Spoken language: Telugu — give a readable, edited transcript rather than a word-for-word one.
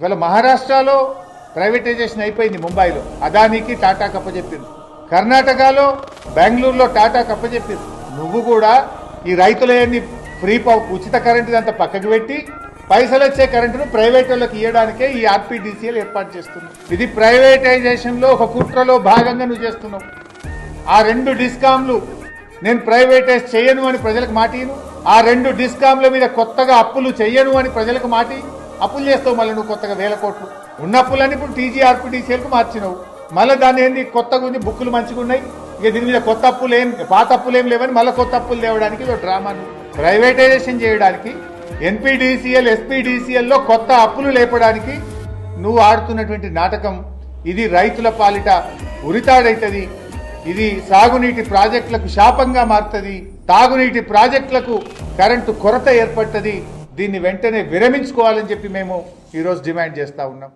ఇవాళ మహారాష్ట్రలో ప్రైవేటైజేషన్ అయిపోయింది. ముంబైలో అదానికి టాటా కప్పచెప్పింది. కర్ణాటకలో బెంగళూరులో టాటా కప్పచెప్పింది. నువ్వు కూడా ఈ రైతులన్నీ ఫ్రీ ఉచిత కరెంటు అంతా పక్కకు పెట్టి పైసలు వచ్చే కరెంటును ప్రైవేట్ వాళ్ళకి ఇవ్వడానికే ఈ ఆర్పీడీసీఎల్ ఏర్పాటు చేస్తున్నావు. ఇది ప్రైవేటైజేషన్లో ఒక కుట్రలో భాగంగా నువ్వు చేస్తున్నావు. ఆ 2 డిస్కామ్లు నేను ప్రైవేటైజ్ చేయను అని ప్రజలకు మాటిను. ఆ 2 డిస్కామ్ల మీద కొత్తగా అప్పులు చేయను అని ప్రజలకు మాటి అప్పులు చేస్తావు. మళ్ళీ నువ్వు కొత్తగా 1000 కోట్లు ఉన్న అప్పులని ఇప్పుడు టీజీఆర్పీడీసీఎల్కు మార్చినావు. మళ్ళీ దాన్ని ఏంది కొత్తగా ఉంది, బుక్కులు మంచిగా ఉన్నాయి, ఇక దీని మీద కొత్త అప్పులు పాత అప్పులు ఏం లేవని మళ్ళీ కొత్త అప్పులు తేవడానికి డ్రామాను ప్రైవేటైజేషన్ చేయడానికి ఎన్పీడీసీఎల్ ఎస్పీడీసీఎల్లో కొత్త అప్పులు లేపడానికి నువ్వు ఆడుతున్నటువంటి నాటకం ఇది రైతుల పాలిట ఉరితాడైతుంది. ఇది సాగునీటి ప్రాజెక్టులకు శాపంగా మారుతుంది. తాగునీటి ప్రాజెక్టులకు కరెంటు కొరత ఏర్పడుతుంది. దీన్ని వెంటనే విరమించుకోవాలని చెప్పి మేము ఈరోజు డిమాండ్ చేస్తా ఉన్నాం.